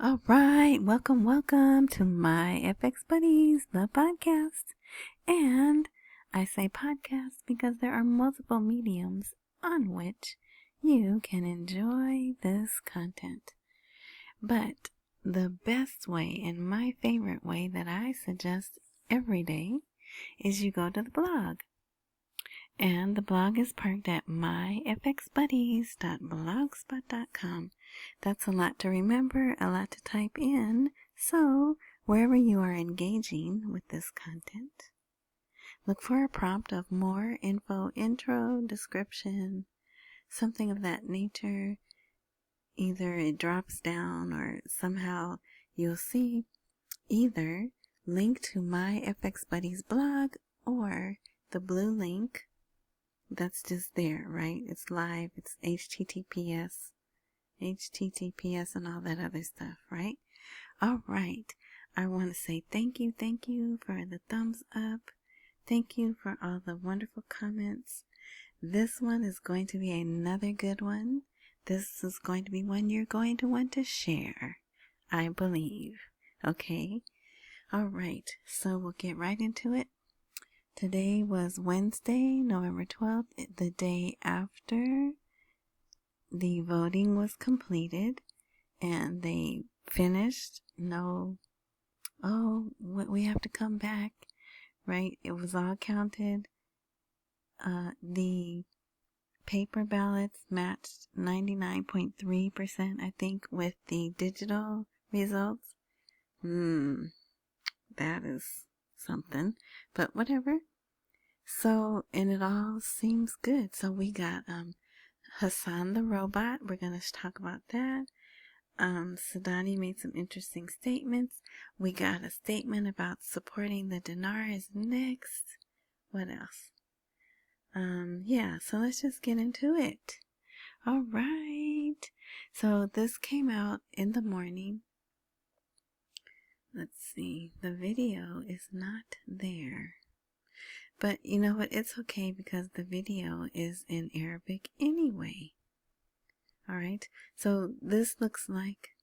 All right, welcome to my FX Buddies, the podcast. And I say podcast because there are multiple mediums on which you can enjoy this content. But the best way and my favorite way that I suggest every day is you go to the blog. And the blog is parked at myfxbuddies.blogspot.com. That's a lot to remember, a lot to type in. So, wherever you are engaging with this content, look for a prompt of more info, intro, description, something of that nature. Either it drops down or somehow you'll see either link to my FX Buddies blog or the blue link. That's just there, right? It's live. It's HTTPS and all that other stuff, right? All right. I want to say thank you for the thumbs up. Thank you for all the wonderful comments. This one is going to be another good one. This is going to be one you're going to want to share, I believe. Okay? All right. So we'll get right into it. Today was Wednesday, November 12th, the day after the voting was completed and they finished. We have to come back, right? It was all counted. The paper ballots matched 99.3%, I think, with the digital results. That is something, but whatever. So, and it all seems good. So we got Hassan the robot. We're going to talk about that. Sudani made some interesting statements. We got a statement about supporting the Dinar is next. What else? So let's just get into it. All right. So this came out in the morning. Let's see. The video is not there. But you know what? It's okay because the video is in Arabic anyway. Alright, so this looks like,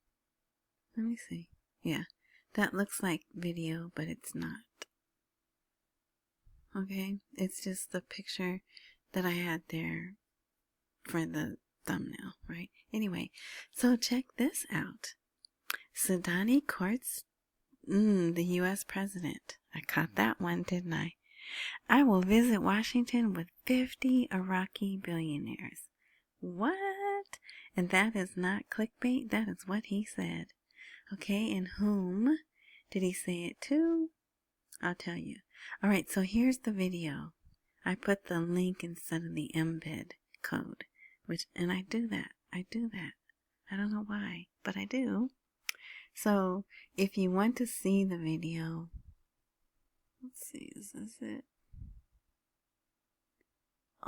let me see. Yeah, that looks like video, but it's not. Okay, it's just the picture that I had there for the thumbnail, right? Anyway, so check this out. Sudani courts the U.S. president. I caught that one, didn't I? I will visit Washington with 50 Iraqi billionaires. What? And that is not clickbait. That is what he said. Okay, and whom did he say it to? I'll tell you. All right, so here's the video. I put the link instead of the embed code, and I do that. I don't know why, but I do. So if you want to see the video, let's see, is this it?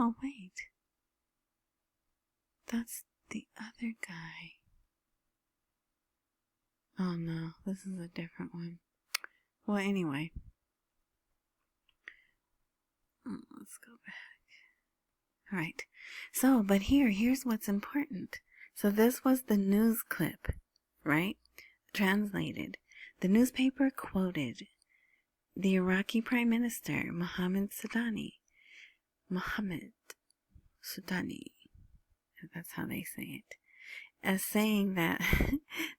Oh, wait. That's the other guy. Oh, no. This is a different one. Well, anyway. Let's go back. All right. So, but here's what's important. So this was the news clip, right? Translated. The newspaper quoted the Iraqi Prime Minister, Mohammed Sudani, that's how they say it, as saying that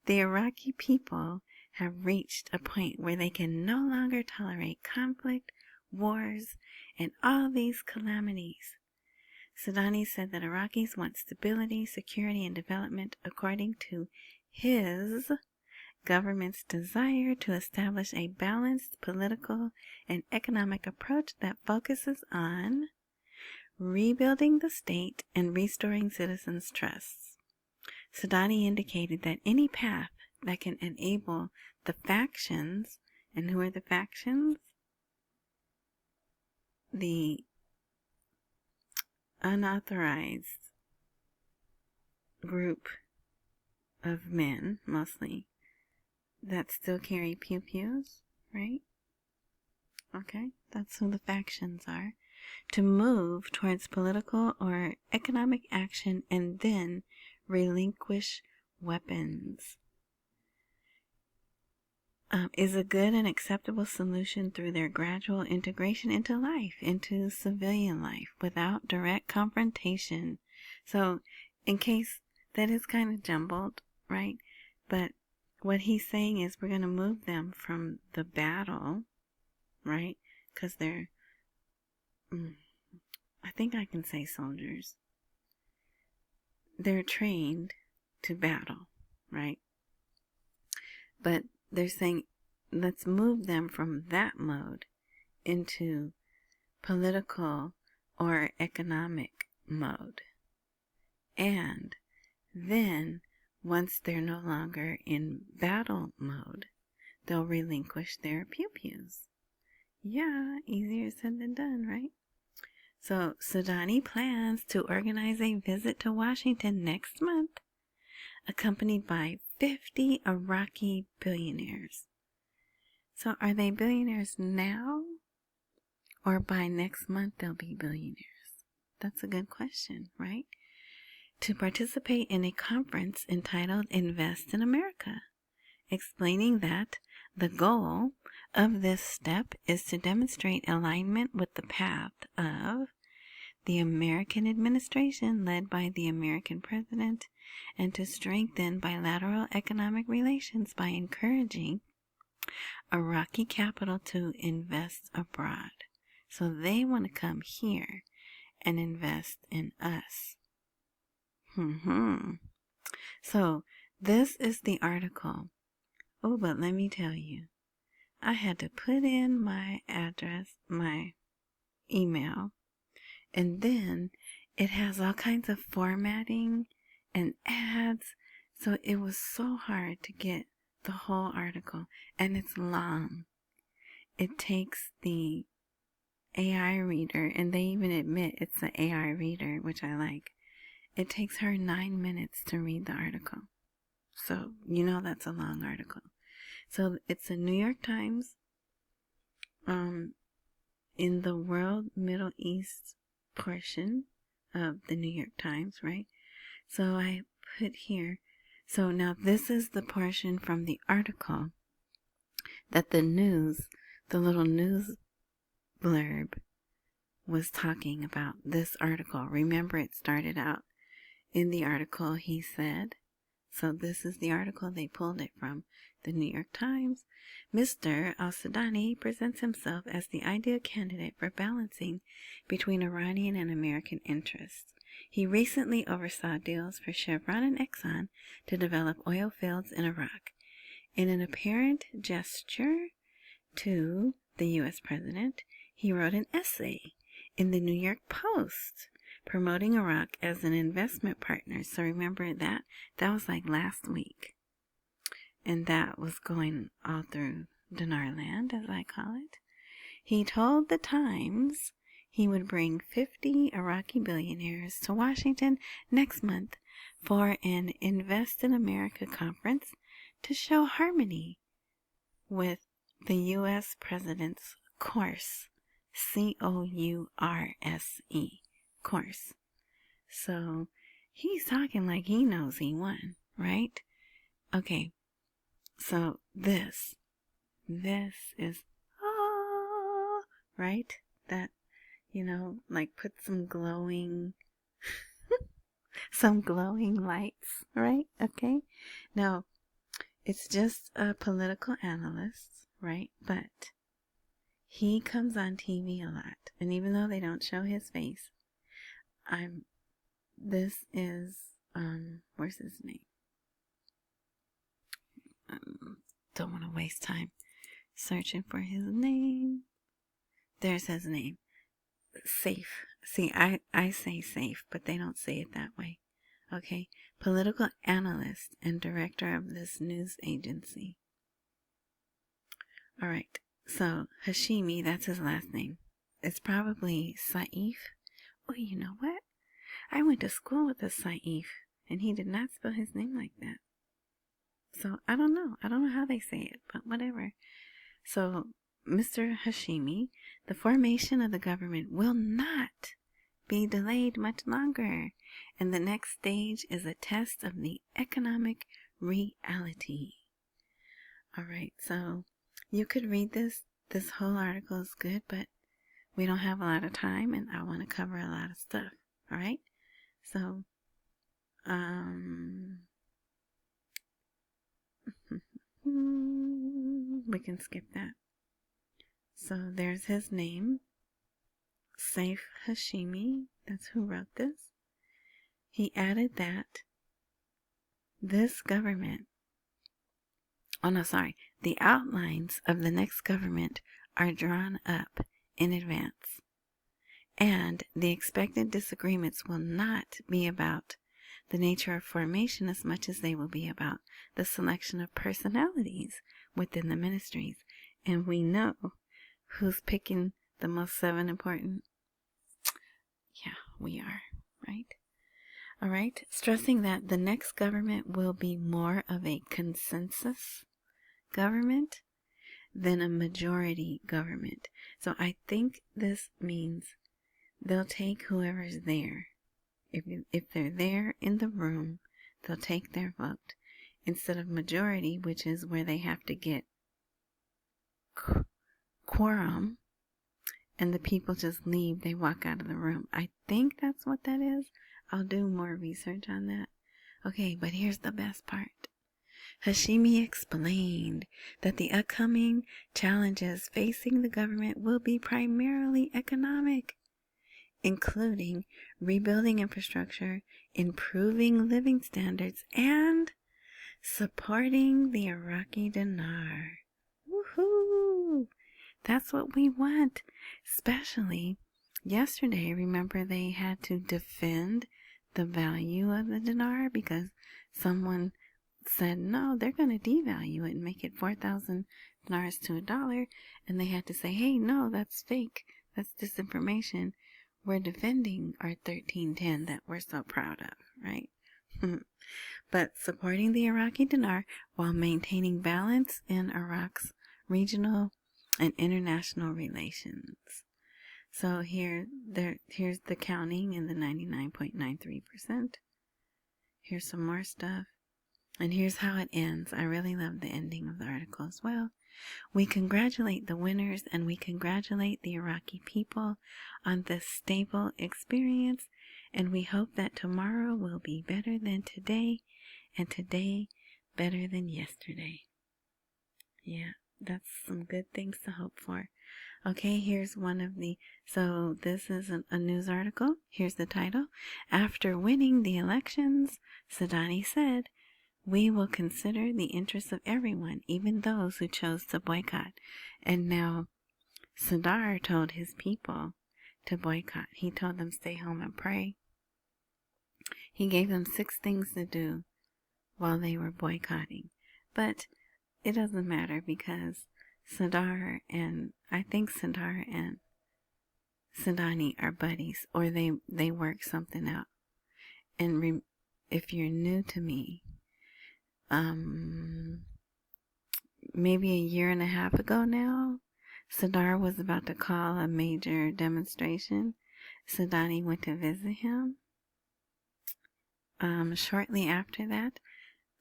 the Iraqi people have reached a point where they can no longer tolerate conflict, wars, and all these calamities. Sudani said that Iraqis want stability, security, and development according to his government's desire to establish a balanced political and economic approach that focuses on rebuilding the state and restoring citizens' trusts. Sudani indicated that any path that can enable the factions, and who are the factions? The unauthorized group of men, mostly, that still carry pew-pews, right? Okay, that's who the factions are. To move towards political or economic action and then relinquish weapons. is a good and acceptable solution through their gradual integration into life, into civilian life, without direct confrontation. So, in case that is kind of jumbled, right? But what he's saying is we're going to move them from the battle, right? Because they're, I think I can say soldiers. They're trained to battle, right? But they're saying, let's move them from that mode into political or economic mode. And then, once they're no longer in battle mode, they'll relinquish their pew-pews. Yeah, easier said than done, right? So, Sudani plans to organize a visit to Washington next month, accompanied by 50 Iraqi billionaires. So, are they billionaires now? Or by next month they'll be billionaires? That's a good question, right? To participate in a conference entitled Invest in America, explaining that the goal of this step is to demonstrate alignment with the path of the American administration led by the American president, and to strengthen bilateral economic relations by encouraging Iraqi capital to invest abroad. So they want to come here and invest in us. So this is the article. Oh, but let me tell you, I had to put in my address, my email, and then it has all kinds of formatting and ads. So it was so hard to get the whole article, and it's long. It takes the AI reader, and they even admit it's the AI reader, which I like. It takes her 9 minutes to read the article. So, you know that's a long article. So, it's a New York Times, in the World Middle East portion of the New York Times, right? So, I put here, so now this is the portion from the article that the little news blurb was talking about this article. Remember, it started out in the article, he said, so this is the article, they pulled it from the New York Times. Mr. Al-Sudani presents himself as the ideal candidate for balancing between Iranian and American interests. He recently oversaw deals for Chevron and Exxon to develop oil fields in Iraq. In an apparent gesture to the U.S. president, he wrote an essay in the New York Post promoting Iraq as an investment partner. So remember that was like last week. And that was going all through Dinar land, as I call it. He told the Times he would bring 50 Iraqi billionaires to Washington next month for an Invest in America conference to show harmony with the U.S. President's course, C-O-U-R-S-E, course. So he's talking like he knows he won, right? Okay, so this is, right? That, like put some glowing, some glowing lights, right? Okay, now it's just a political analyst, right? But he comes on TV a lot, and even though they don't show his face, this is, where's his name? Don't want to waste time searching for his name. There's his name. Safe. See, I say safe, but they don't say it that way. Okay? Political analyst and director of this news agency. Alright, so Hashemi, that's his last name. It's probably Saif. Oh, you know what? I went to school with a Saif, and he did not spell his name like that. So, I don't know how they say it, but whatever. So, Mr. Hashemi, the formation of the government will not be delayed much longer, and the next stage is a test of the economic reality. All right, so you could read this. This whole article is good, but we don't have a lot of time, and I want to cover a lot of stuff. All right, so we can skip that. So there's his name, Al-Hashemi. That's who wrote this. He added that this government, the outlines of the next government are drawn up in advance, and the expected disagreements will not be about the nature of formation as much as they will be about the selection of personalities within the ministries. And we know who's picking the most 7 important. Yeah, we are, right? All right, stressing that the next government will be more of a consensus government than a majority government. So I think this means they'll take whoever's there. If they're there in the room, they'll take their vote instead of majority, which is where they have to get quorum and the people just leave, they walk out of the room. I think that's what that is. I'll do more research on that. Okay, but here's the best part. Hashemi explained that the upcoming challenges facing the government will be primarily economic, including rebuilding infrastructure, improving living standards, and supporting the Iraqi dinar. Woohoo! That's what we want. Especially yesterday, remember they had to defend the value of the dinar because someone said, no, they're going to devalue it and make it 4,000 dinars to $1. And they had to say, hey, no, that's fake. That's disinformation. We're defending our 1310 that we're so proud of, right? But supporting the Iraqi dinar while maintaining balance in Iraq's regional and international relations. So here's the counting in the 99.93%. Here's some more stuff. And here's how it ends. I really love the ending of the article as well. We congratulate the winners and we congratulate the Iraqi people on this stable experience, and we hope that tomorrow will be better than today and today better than yesterday. Yeah, that's some good things to hope for. Okay, here's one of the, so this is a news article. Here's the title. After winning the elections, Sudani said, we will consider the interests of everyone, even those who chose to boycott. And now Sadar told his people to boycott. He told them stay home and pray. He gave them 6 things to do while they were boycotting. But it doesn't matter because Sadar and Sudani are buddies, or they work something out. And if you're new to me, maybe a year and a half ago now, Sadar was about to call a major demonstration. Sudani went to visit him. Shortly after that,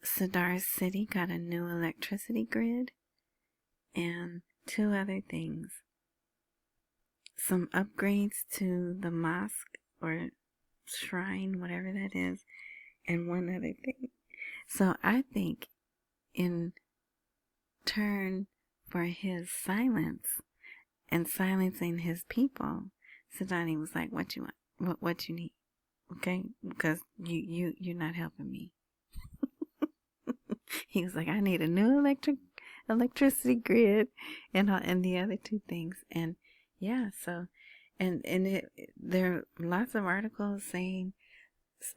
Sadar's city got a new electricity grid and 2 other things. Some upgrades to the mosque or shrine, whatever that is, and 1 other thing. So I think in turn for his silence and silencing his people, Sudani was like, what you want? What you need? Okay? Because you're not helping me. He was like, I need a new electricity grid and the other 2 things. And yeah, so there are lots of articles saying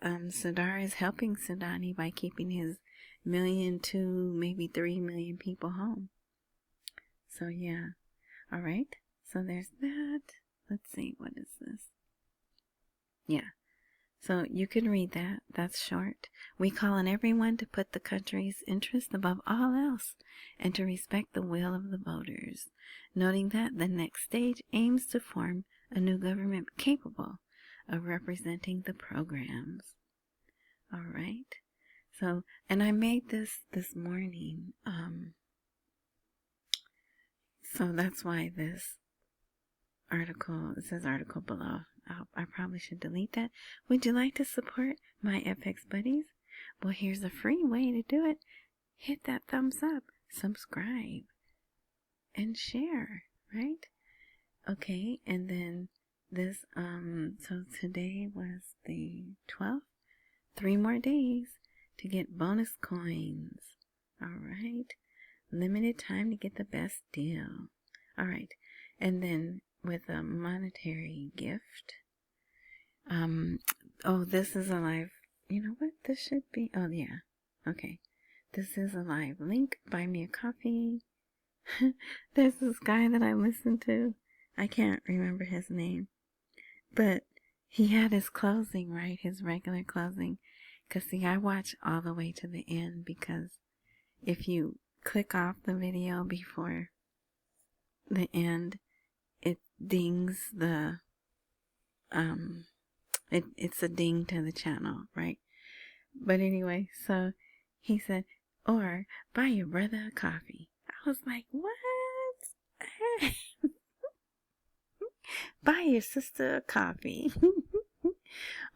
Sadar is helping Sudani by keeping his 1 million to maybe 3 million people home. So yeah. All right. So there's that. Let's see. What is this? Yeah. So you can read that. That's short. We call on everyone to put the country's interest above all else and to respect the will of the voters, noting that the next stage aims to form a new government capable of representing the programs. All right. So, and I made this morning. So that's why this article, it says article below. I probably should delete that. Would you like to support my FX buddies? Well, here's a free way to do it. Hit that thumbs up, subscribe, and share, right? Okay, and then this, so today was the 12th. 3 more days to get bonus coins. Alright. Limited time to get the best deal. Alright. And then with a monetary gift. Oh, this is a live. You know what? This should be. Oh, yeah. Okay. This is a live link. Buy me a coffee. There's this guy that I listen to. I can't remember his name. But he had his closing, right? His regular closing. Because, see, I watch all the way to the end because if you click off the video before the end, it dings the, it's a ding to the channel, right? But anyway, so he said, or buy your brother a coffee. I was like, what? Buy your sister a coffee.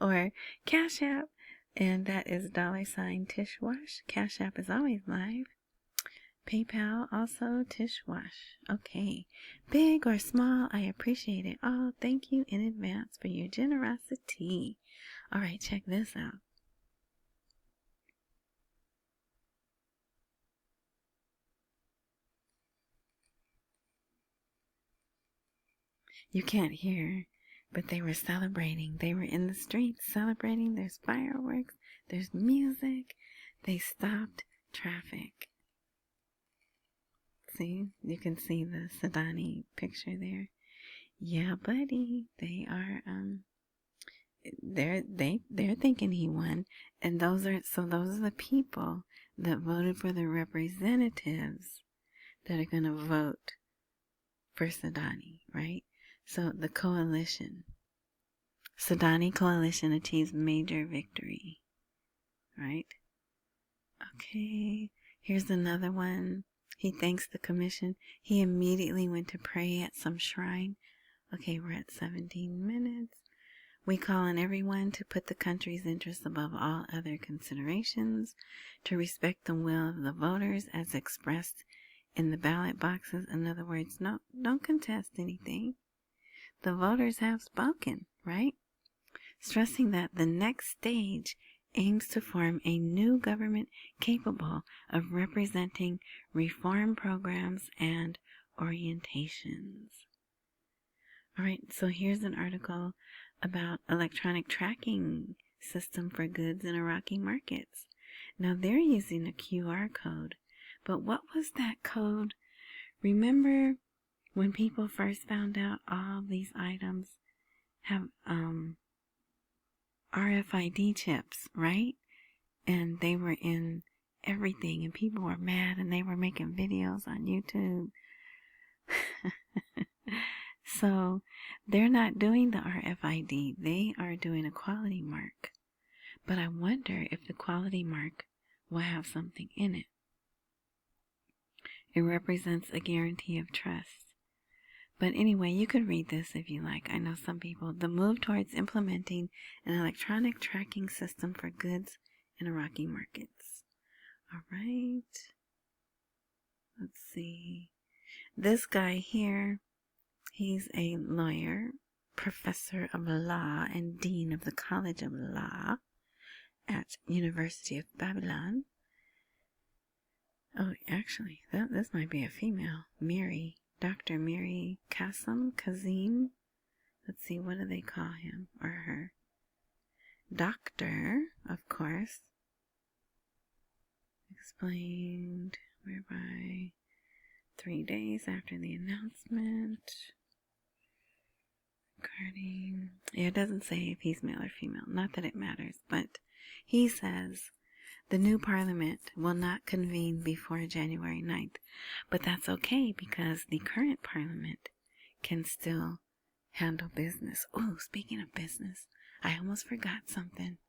Or Cash App, and that is $Tishwash. Cash App is always live. PayPal also Tishwash. Okay. Big or small, I appreciate it all. Thank you in advance for your generosity. Alright, check this out. You can't hear, but they were celebrating. They were in the streets celebrating. There's fireworks. There's music. They stopped traffic. See? You can see the Sudani picture there. Yeah, buddy. They are, they're thinking he won. And those are the people that voted for the representatives that are going to vote for Sudani, right? So the coalition, Sudani coalition achieves major victory, right? Okay, here's another one. He thanks the commission. He immediately went to pray at some shrine. Okay, we're at 17 minutes. We call on everyone to put the country's interests above all other considerations, to respect the will of the voters as expressed in the ballot boxes. In other words, no, don't contest anything. The voters have spoken, right? Stressing that the next stage aims to form a new government capable of representing reform programs and orientations. All right, so here's an article about electronic tracking system for goods in Iraqi markets. Now they're using a QR code, but what was that code? Remember when people first found out all these items have RFID chips, right? And they were in everything, and people were mad, and they were making videos on YouTube. So they're not doing the RFID. They are doing a quality mark. But I wonder if the quality mark will have something in it. It represents a guarantee of trust. But anyway, you could read this if you like. I know some people. The move towards implementing an electronic tracking system for goods in Iraqi markets. All right. Let's see. This guy here, he's a lawyer, professor of law, and dean of the College of Law at University of Babylon. Oh, actually, this might be a female. Mary. Dr. Mary Kazim. Let's see, what do they call him or her? Doctor, of course. Explained whereby 3 days after the announcement regarding, it doesn't say if he's male or female, not that it matters, but he says the new parliament will not convene before January 9th, but that's okay because the current parliament can still handle business. Oh, speaking of business, I almost forgot something.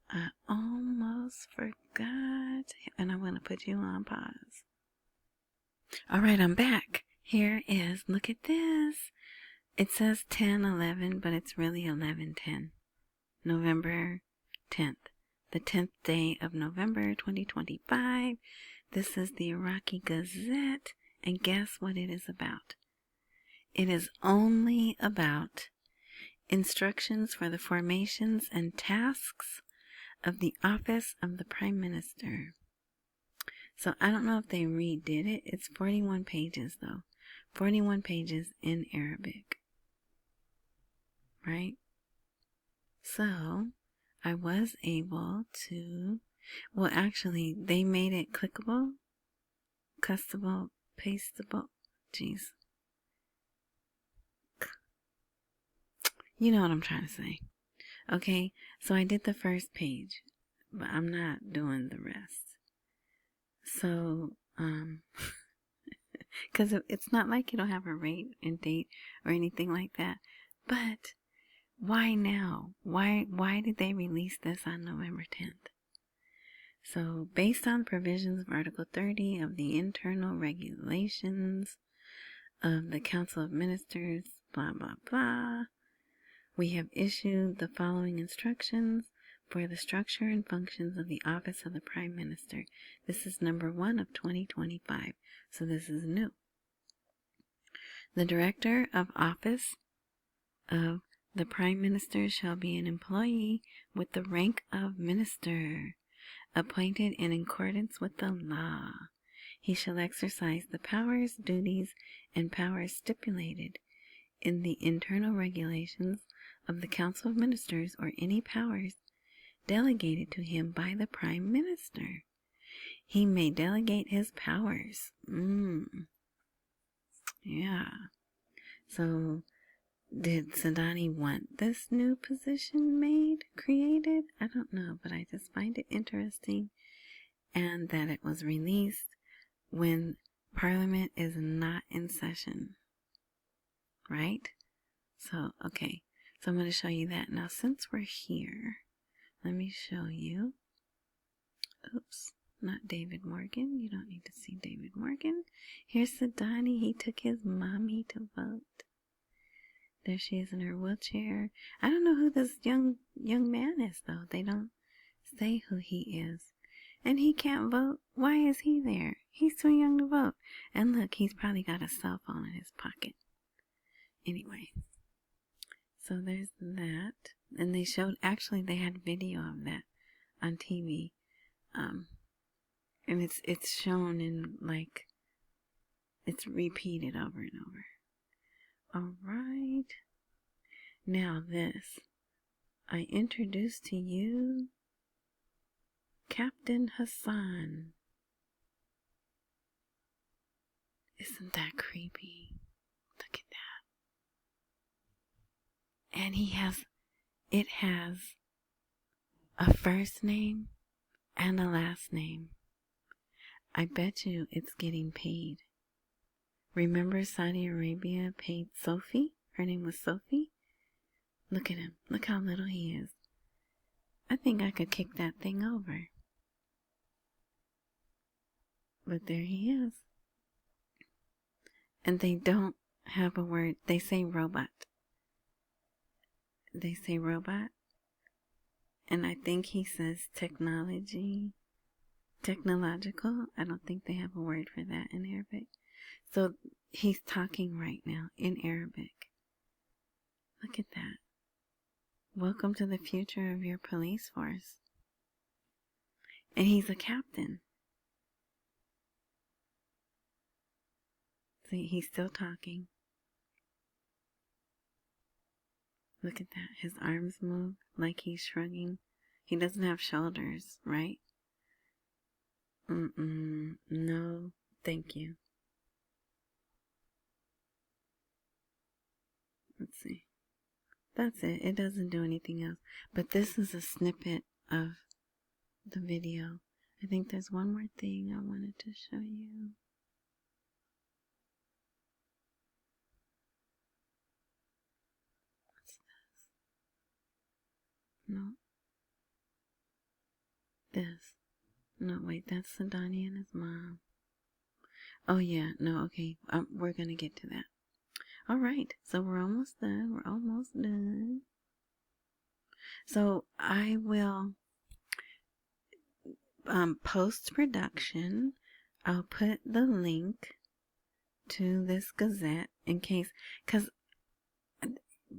I almost forgot, and I'm going to put you on pause. All right, I'm back. Here is, look at this. It says 10/11, but it's really 11/10. November 10th. The 10th day of November 2025. This is the Iraqi Gazette. And guess what it is about? It is only about instructions for the formations and tasks of the office of the Prime Minister. So I don't know if they redid it. It's 41 pages though. 41 pages in Arabic. Right? So I was able to, well actually they made it clickable, custable, pastable. Jeez. You know what I'm trying to say. Okay, so I did the first page, but I'm not doing the rest. So, because it's not like it'll have a rate and date or anything like that. But why now? Why did they release this on November 10th? So, based on provisions of Article 30 of the Internal Regulations of the Council of Ministers, blah, blah, blah, we have issued the following instructions for the structure and functions of the Office of the Prime Minister. This is number 1 of 2025, so this is new. The Director of Office of the Prime Minister shall be an employee with the rank of Minister, appointed in accordance with the law. He shall exercise the powers, duties, and powers stipulated in the internal regulations of the Council of Ministers or any powers delegated to him by the Prime Minister. He may delegate his powers. Yeah. So, did Sudani want this new position created? I don't know, but I just find it interesting, and that it was released when Parliament is not in session. Right? So, okay. So I'm going to show you that. Now, since we're here, let me show you. Oops, not David Morgan. You don't need to see David Morgan. Here's Sudani. He took his mommy to vote. There she is in her wheelchair. I don't know who this young man is, though. They don't say who he is. And he can't vote. Why is he there? He's too young to vote. And look, he's probably got a cell phone in his pocket. Anyway. So there's that. And they showed, actually they had video of that on TV. And it's shown in, like, it's repeated over and over. Alright. Now this. I introduce to you Captain Hassan. Isn't that creepy? Look at that. And it has a first name and a last name. I bet you it's getting paid. Remember Saudi Arabia paid Sophie? Her name was Sophie? Look at him. Look how little he is. I think I could kick that thing over. But there he is. And they don't have a word. They say robot. They say robot. And I think he says technological. I don't think they have a word for that in Arabic. So he's talking right now in Arabic. Look at that. Welcome to the future of your police force. And he's a captain. See, he's still talking. Look at that. His arms move like he's shrugging. He doesn't have shoulders, right? No, thank you. Let's see. That's it. It doesn't do anything else. But this is a snippet of the video. I think there's one more thing I wanted to show you. What's this? No. This. No, wait, that's Sudani and his mom. Oh, yeah. No, okay. We're going to get to that. All right. So we're almost done. We're almost done. So I will, post-production, I'll put the link to this Gazette in case, because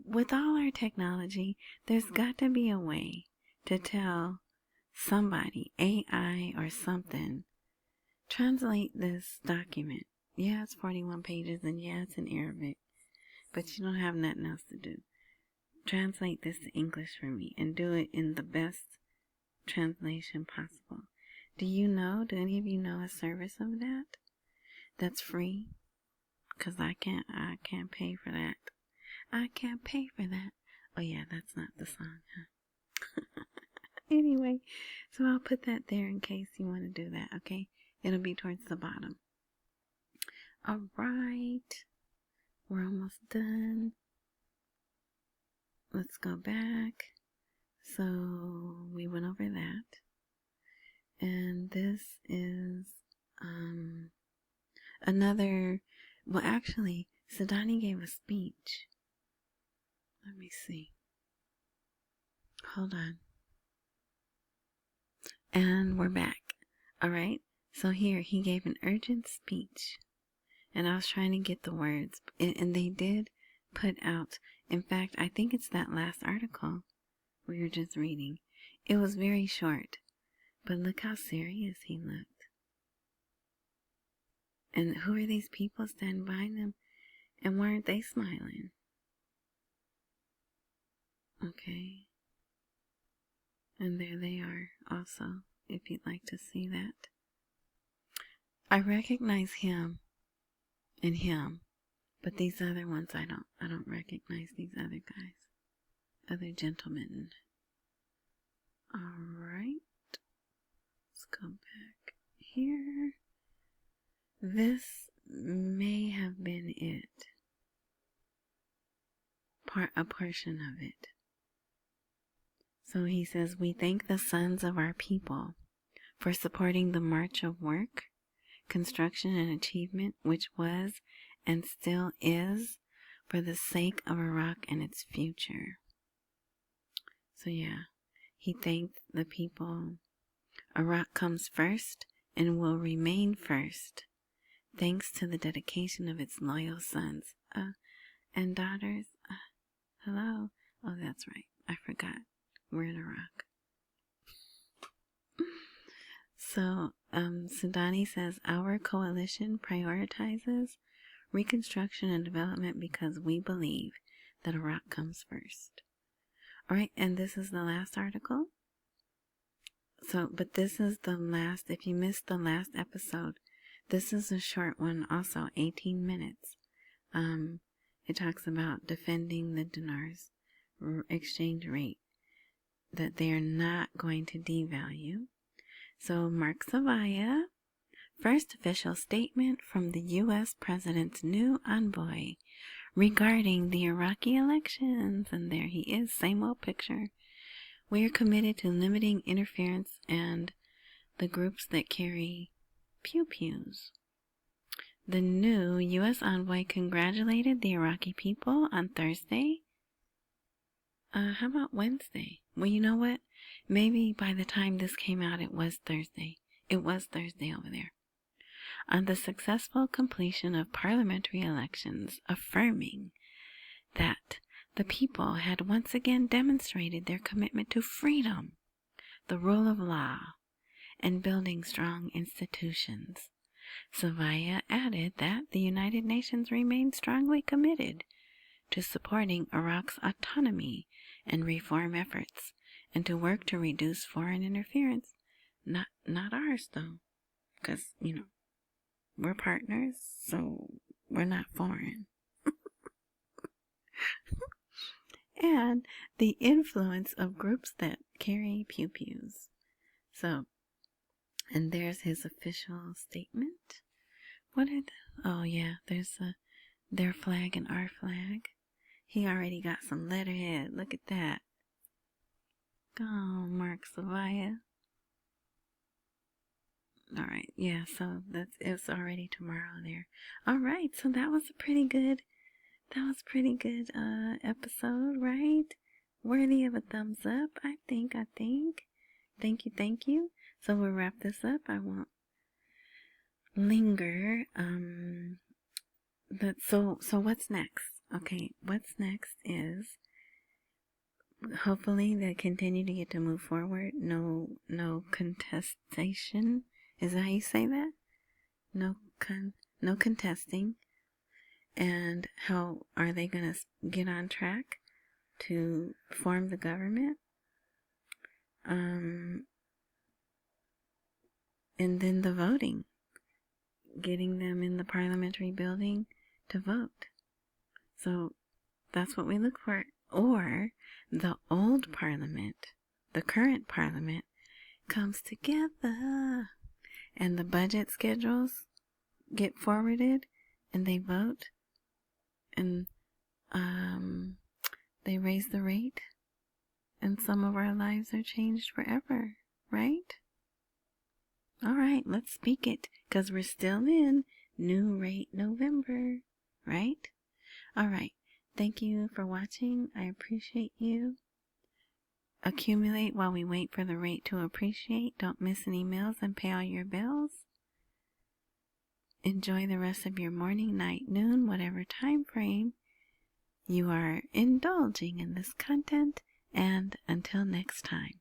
with all our technology, there's got to be a way to tell somebody, AI or something, translate this document. Yeah, it's 41 pages, and yeah, it's in Arabic, but you don't have nothing else to do. Translate this to English for me and do it in the best translation possible. Do any of you know a service of that that's free? Because I can't pay for that. I can't pay for that. Oh yeah, that's not the song, huh? Anyway, so I'll put that there in case you want to do that, okay? It'll be towards the bottom. Alright, we're almost done. Let's go back. So we went over that. And this is another, well actually, Sudani gave a speech. Let me see. Hold on. And we're back. Alright, so here he gave an urgent speech. And I was trying to get the words. And they did put out, in fact, I think it's that last article we were just reading. It was very short. But look how serious he looked. And who are these people standing behind them? And why aren't they smiling? Okay. And there they are also, if you'd like to see that. I recognize him and him, but these other ones I don't recognize these other guys. Other gentlemen. Alright. Let's go back here. This may have been it. A portion of it. So he says, we thank the sons of our people for supporting the march of work, construction, and achievement which was and still is for the sake of Iraq and its future. So yeah, he thanked the people. Iraq comes first and will remain first, thanks to the dedication of its loyal sons and daughters. Hello? Oh, that's right. I forgot. We're in Iraq. So, Sudani says, our coalition prioritizes reconstruction and development because we believe that Iraq comes first. Alright, and this is the last article. So, but this is the last, if you missed the last episode, this is a short one also, 18 minutes. It talks about defending the Dinar's exchange rate, that they are not going to devalue. So Mark Zavaya, first official statement from the U.S. President's new envoy regarding the Iraqi elections. And there he is, same old picture. We are committed to limiting interference and the groups that carry pew-pews. The new U.S. envoy congratulated the Iraqi people on Thursday. How about Wednesday? Well, you know what? Maybe by the time this came out, it was Thursday. It was Thursday over there. On the successful completion of parliamentary elections, affirming that the people had once again demonstrated their commitment to freedom, the rule of law, and building strong institutions. Zavaya added that the United Nations remained strongly committed to supporting Iraq's autonomy and reform efforts, and to work to reduce foreign interference. Not ours, though, because, we're partners, so we're not foreign. And the influence of groups that carry pew-pews. So, and there's his official statement. Oh yeah, there's their flag and our flag. He already got some letterhead. Look at that. Go on, Mark Zavaya. All right. Yeah, so it's already tomorrow there. All right. So that was a pretty good episode, right? Worthy of a thumbs up, I think. Thank you. So we'll wrap this up. I won't linger. So what's next? Okay, what's next is hopefully they continue to get to move forward. No contestation. Is that how you say that? No contesting. And how are they going to get on track to form the government? And then the voting, getting them in the parliamentary building to vote. So that's what we look for. Or the old parliament, the current parliament, comes together and the budget schedules get forwarded and they vote and they raise the rate and some of our lives are changed forever, right? All right, let's speak it, because we're still in New Rate November, right? All right, thank you for watching. I appreciate you. Accumulate while we wait for the rate to appreciate. Don't miss any meals and pay all your bills. Enjoy the rest of your morning, night, noon, whatever time frame you are indulging in this content. And until next time.